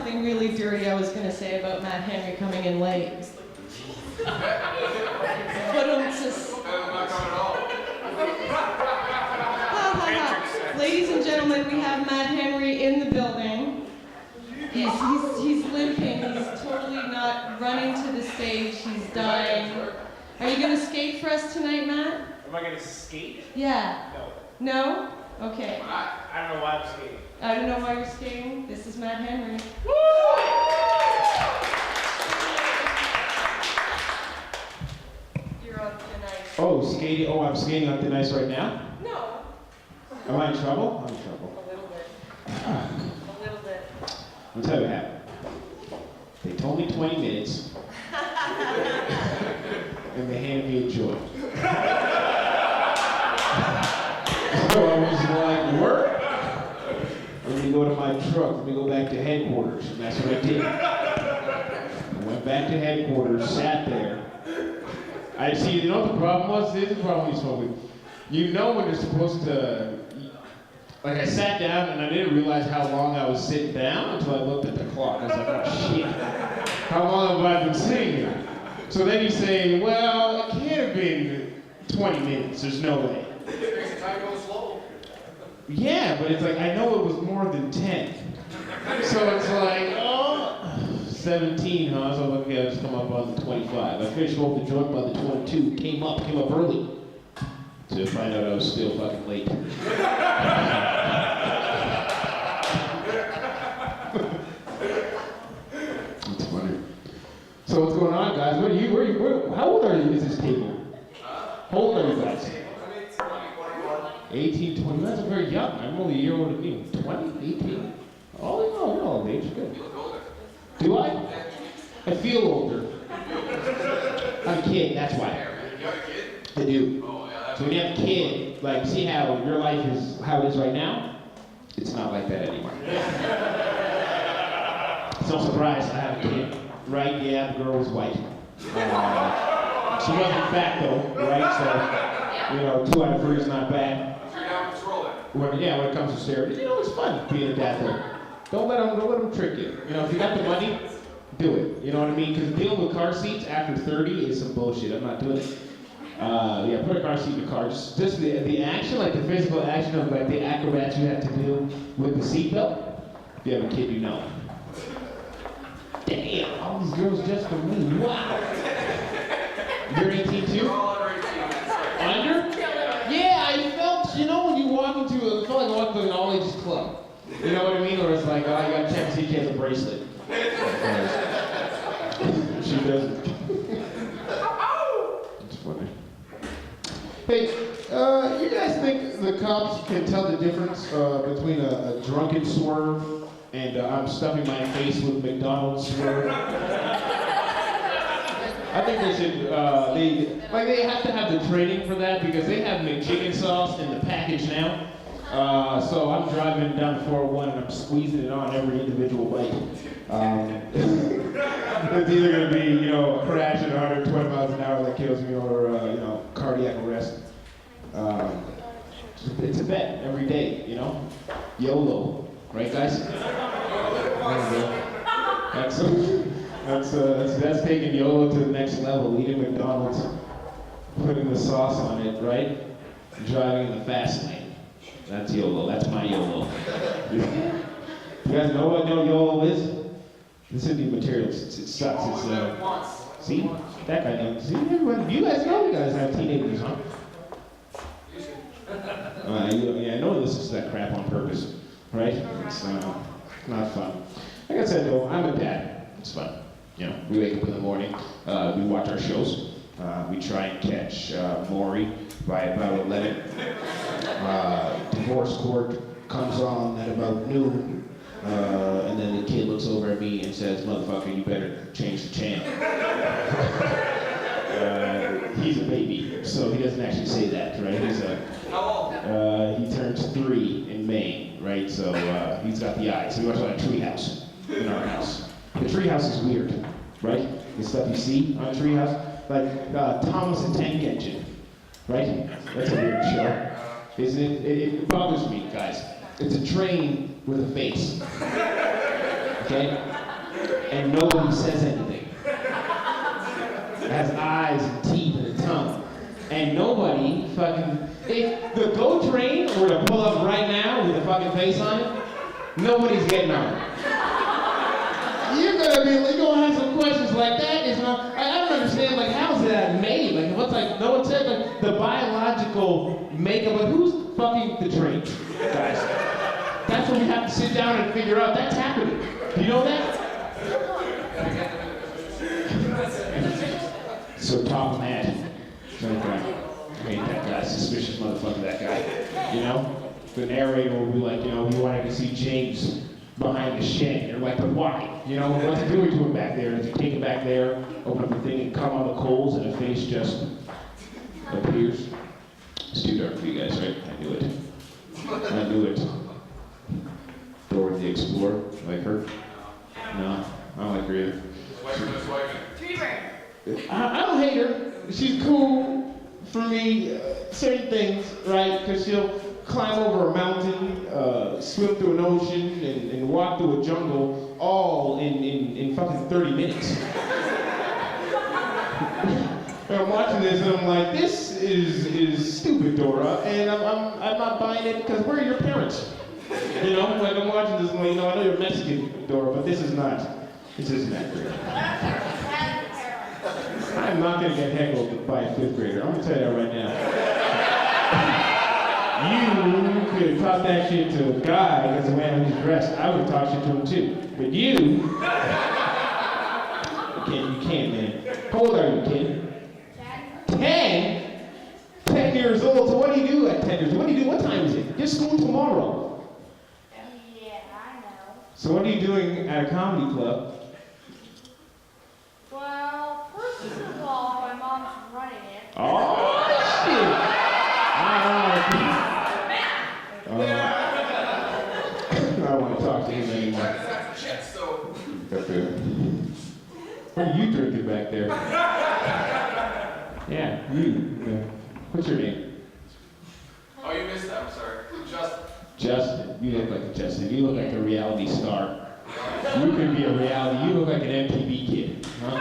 something really dirty I was going to say about Matt Henry coming in late. But ladies and gentlemen, we have Matt Henry in the building. He's limping. He's totally not running to the stage. He's dying. Are you going to skate for us tonight, Matt? Am I going to skate? Yeah. No. No? Okay. I don't know why I'm skating. I don't know why you're skating. This is Matt Henry. Woo! You're on thin ice. Oh, skating. Oh, I'm skating on thin ice right now? No. Am I in trouble? I'm in trouble. A little bit. A little bit. I'll tell you what happened. They told me 20 minutes, and they handed me a joint. So I was like, work? Let me go to my truck. Let me go back to headquarters. And that's what I did. I went back to headquarters, sat there. I see, you know what the problem was? This is the problem with smoking. You know when you're supposed to, like I sat down and I didn't realize how long I was sitting down until I looked at the clock. I was like, oh shit, how long have I been sitting here? So then you say, well, it can't have been 20 minutes, there's no way. Time goes slow. Yeah, but it's like, I know it was more than 10. So it's like, oh, 17, huh? So okay, I'll just come up on the 25. I finished off the joint by the 22, came up early. To find out I was still fucking late. That's funny. So what's going on, guys? How old are you at this table? How old are you guys? 18, 20. That's very young. I'm only a year older than you. 20, 18? Oh, you're all age. Good. You look older. Do I? I feel older. I'm a kid, that's why. You have a kid? I do. Oh, yeah. So when you have a kid, like, see how your life is, how it is right now? It's not like that anymore. It's no surprise I have a kid, right? Yeah, the girl was white. She wasn't fat though, right? So, 2 out of 3 is not bad. When it comes to steroids, it's fun being a dad though. Don't let them trick you. If you got the money, do it. You know what I mean? Because dealing with car seats after 30 is some bullshit. I'm not doing it. Put a car seat in the car. Just the action, like the physical action of like the acrobats you have to do with the seatbelt. If you have a kid, you know. Damn, all these girls just for me. Wow. You're 18 too? Under? Yeah, I felt, when you walk into it felt like walking to an all-ages club. You know what I mean? Or it's like, oh, I gotta check to see if she has a bracelet. She doesn't. It's funny. Hey, you guys think the cops can tell the difference between a drunken swerve and I'm stuffing my face with McDonald's swerve? I think they should, they have to have the training for that because they have McChicken sauce in the package now. So I'm driving down the 401 and I'm squeezing it on every individual bite. It's either going to be, a crash at 120 miles an hour that kills me or, cardiac arrest. It's a bet every day, YOLO, right guys? That's taking YOLO to the next level, eating McDonald's, putting the sauce on it, right? Driving in the fast lane. That's YOLO, that's my YOLO. You guys know what YOLO is? This isn't new material, it sucks. See? That guy knows. See, everyone, you guys know you guys have teenagers, huh? I know this is that crap on purpose, right? It's not fun. Like I said though, I'm a dad. It's fun. We wake up in the morning, we watch our shows. We try and catch Maury by about 11. Divorce court comes on at about noon. And then the kid looks over at me and says, motherfucker, you better change the channel. He's a baby, so he doesn't actually say that, right? He turns 3 in May, right? So he's got the eyes. So we watch a lot of Treehouse in our house. The Treehouse is weird, right? The stuff you see on Treehouse, like Thomas the Tank Engine, right? That's a weird show. Isn't it? It bothers me, guys. It's a train with a face. Okay? and nobody says anything. It has eyes and teeth and a tongue. And nobody fucking, if the GO train were to pull up right now with a fucking face on it, nobody's getting on it. You're gonna have some questions like that. I don't understand, like, how's that made? Like, what's like, no one said, like, the biological makeup, like, who's fucking the train, guys? That's what we have to sit down and figure out. That's happening. Do you know that? So top mad. That guy. I hate that guy. Suspicious motherfucker, that guy. You know? The narrator will be like, you know, we wanted to see James behind the shed. They're like, but why? You know, what's he doing to him back there? Does he take him back there, open up the thing and come on the coals and a face just appears? It's too dark for you guys, right? I knew it. I knew it. Dora the Explorer, like her? No, I don't like her either. I don't hate her. She's cool for me, certain things, right? Because she'll climb over a mountain, swim through an ocean, and walk through a jungle, all in fucking 30 minutes. And I'm watching this and I'm like, this is stupid, Dora, and I'm not buying it because where are your parents? You know, like I'm watching this and I'm like, you know, I know you're Mexican, Dora, but this isn't that great. I'm not going to get heckled by a 5th grader. I'm going to tell you that right now. You could have taught that shit to a guy because the way how he's dressed, I would have taught shit to him too. But you can't, man. How old are you, kid? 10? 10 years old. So what do you do at 10 years old? What do you do? What time is it? There's school tomorrow. Yeah, I know. So what are you doing at a comedy club? Well, first of all, my mom's running it. Oh, shit! I don't want to talk to him anymore. What are you drinking back there? Yeah, you. What's your name? Oh, you missed that. I'm sorry. Justin. Justin. You look like a Justin. You look like a reality star. You could be a reality. You look like an MTV kid. Huh?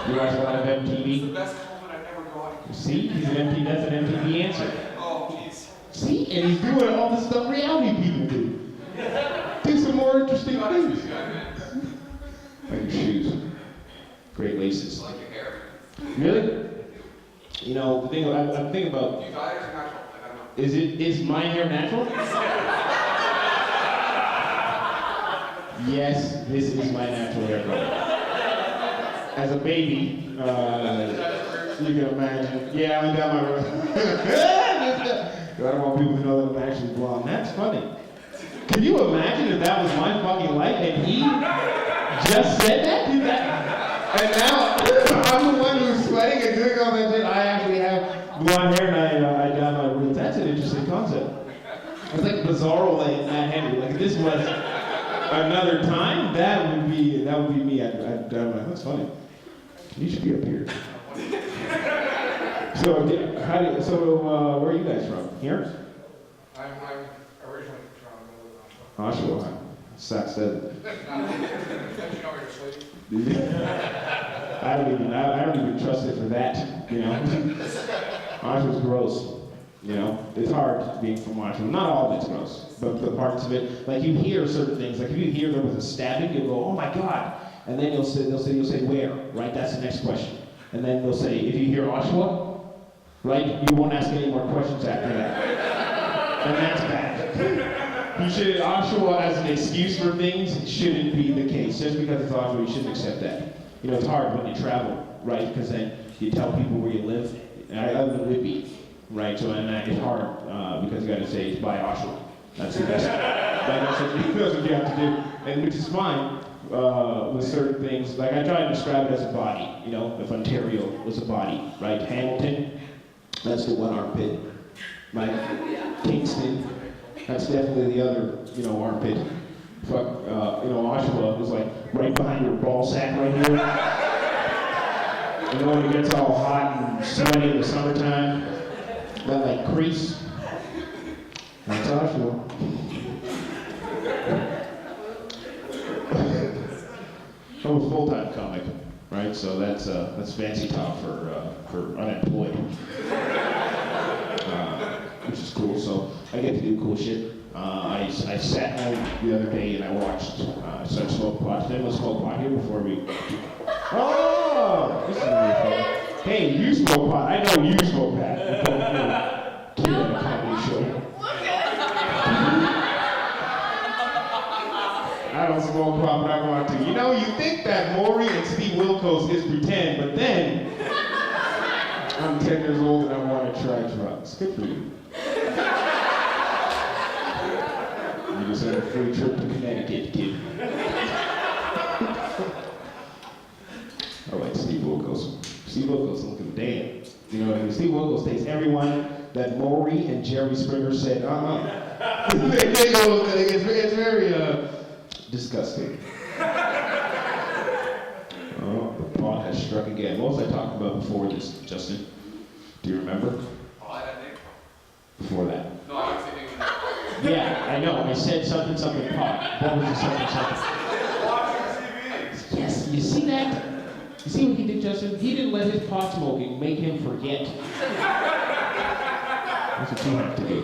You watch a lot of MTV? The best compliment I've ever got. See? He's an MTV. That's an MTV answer. Oh, jeez. See? And he's doing all the stuff reality people do. Do some more interesting things. Like your shoes. Great laces. Like your hair. Really? You know, the thing I'm thinking about, You got it or natural? I don't know. is my hair natural? Yes, this is my natural hair color. As a baby, you can imagine. Yeah, I'm down my road. I don't want people to know that I'm actually blonde. That's funny. Can you imagine if that was my fucking life and he just said that? Dude, and now I'm the one who's sweating and doing all that shit. I actually have blonde hair and I dye my roots. That's an interesting concept. It's like Bizarro and Matt Henry. Like if this was another time, that would be me. I'd dye my. That's funny. You should be up here. So where are you guys from? Here? I'm originally from Oshawa. Sucks, doesn't it? I don't even trust it for that, you know. Oshawa's gross, you know. It's hard being from Oshawa. Not all of it's gross, but the parts of it, like you hear certain things. Like if you hear there was a stabbing, you'll go, oh my God. And then you'll say where, right? That's the next question. And then they'll say, if you hear Oshawa, right, you won't ask any more questions after that. And that's bad. You should, Oshawa as an excuse for things shouldn't be the case. Just because it's Oshawa, you shouldn't accept that. You know, it's hard when you travel, right? Because then you tell people where you live. And I live in Whitby, right? So and it's hard because you got to say it's by Oshawa. That's the best. That's what you have to do, and which is fine with certain things. Like I try to describe it as a body. You know, if Ontario was a body, right? Hamilton, that's the one armpit. Right? Kingston, that's definitely the other, you know, armpit. Fuck, you know, Oshawa is like right behind your ball sack right here. You know, when it gets all hot and sweaty in the summertime, that like crease. That's Oshawa. I'm a full-time comic, right? So that's fancy talk for unemployed, which is cool. So I get to do cool shit. I sat home the other day and I watched. I started smoking pot. Did anyone smoke pot here before we? Oh, this is really fun. Hey, you smoke pot. I know you smoke pot. Kid at a comedy show. I don't smoke pot, but I want to. You know, you think that Maury and Steve Wilkos is pretend, but then I'm 10 years old and I want to try drugs. Good for you. You just had a free trip to Connecticut, kid. I like Steve Wilkos. Steve Wilkos, look at damn. You know what I mean? Steve Wilkos takes everyone that Maury and Jerry Springer said, they go, it's very, disgusting. Oh, the pot has struck again. What was I talking about before this, Justin? Do you remember? I think. Before that? No, I don't think anything. Yeah, I know. I said something pot. What was the something? Watching TV. Yes, you see that? You see what he did, Justin? He didn't let his pot smoking make him forget. That's what you have to do.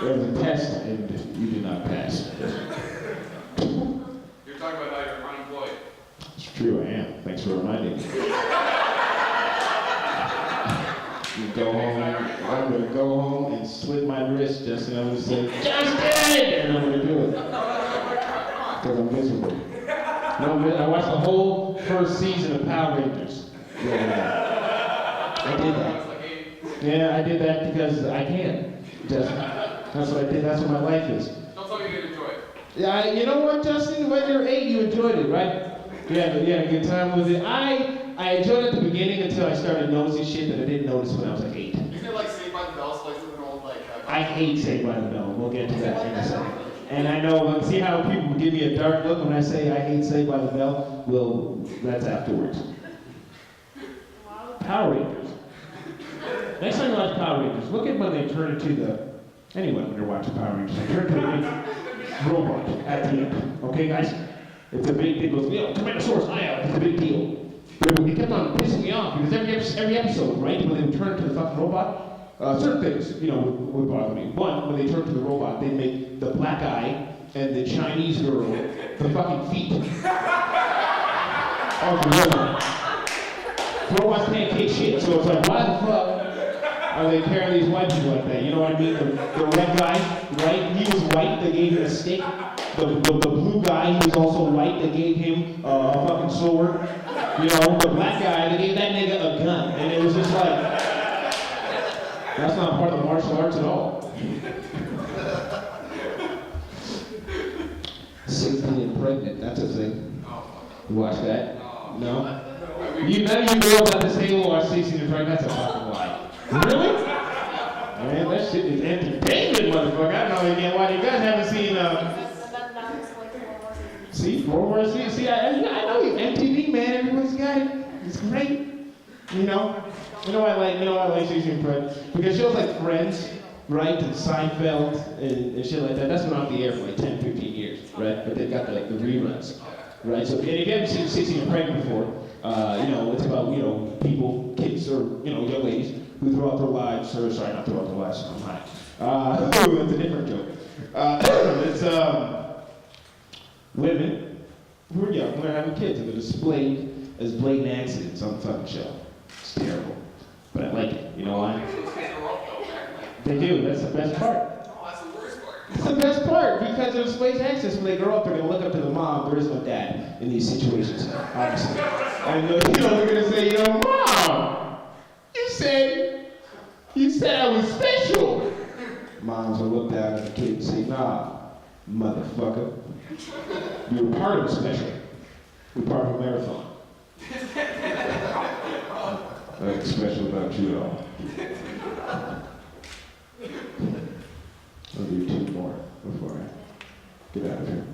There was a test, and you did not pass. You're talking about how you're unemployed. It's true, I am. Thanks for reminding me. You go home. I'm going to go home and slit my wrist, Justin. I'm going to say, Justin! And I'm going to do it. Because I'm miserable. No, I watched the whole first season of Power Rangers. Yeah, I did that. Yeah, I did that because I can. Justin. That's what I did. That's what my life is. Don't tell me you didn't enjoy it. Yeah, you know what, Justin? When you're 8, you enjoyed it, right? You had a good time with it. I enjoyed it at the beginning until I started noticing shit that I didn't notice when I was like 8. Isn't it like Saved by the Bell spliced with an old like? I hate Saved by the Bell. We'll get to that in a second. And I know, see how people give me a dark look when I say I hate Saved by the Bell? Well, that's afterwards. Power Rangers. Next time you watch Power Rangers, look at when they turn into the... Anyway, when you're watching Power Rangers, they turn into a robot at the end. Okay, guys? It's a big deal. It goes, Tyrannosaurus, it's a big deal. But it kept on pissing me off because every episode, right, when they would turn to the fucking robot, certain things, would bother me. One, when they turned to the robot, they'd make the black guy and the Chinese girl the fucking feet of the robot. Robots can't kick shit, so it's like, why the fuck are they carrying these white people like that? You know what I mean? The red guy, right? He was white, they gave him a stick. The blue guy, he was also white, they gave him a fucking sword. The black guy, they gave that nigga a gun. And it was just like, that's not part of the martial arts at all. 16 and pregnant, that's a thing. You watch that? No? None of you girls at this table watch 16 and pregnant, that's a fucking lie. Really? Man, that shit is entertainment, motherfucker. I don't know again why you guys haven't seen, see, World War Z. See, I know you, MTV, man, everyone's got it. It's great. You know I like 16 and pregnant. Because shows like Friends, right, and Seinfeld, and shit like that, that's been off the air for like 10, 15 years, right? But they've got the reruns, right? So, and if you haven't seen 16 and pregnant before, it's about, people, kids, or, young ladies who throughout their lives, or sorry, not throughout their lives, I'm high. That's a different joke. It's women who are young, who are having kids, and they're displayed as blatant accidents on the fucking show. It's terrible. But I like it. You know why? They do. That's the best part. Oh, that's the worst part. It's the best part because it displays access. When they grow up, they're going to look up to the mom. There is no dad in these situations, obviously. And they're going to say, Mom, you said I was special. Moms will look down at the kid and say, nah, motherfucker. You were part of the special. You're part of a marathon. Nothing special about you at all. I'll do 2 more before I get out of here.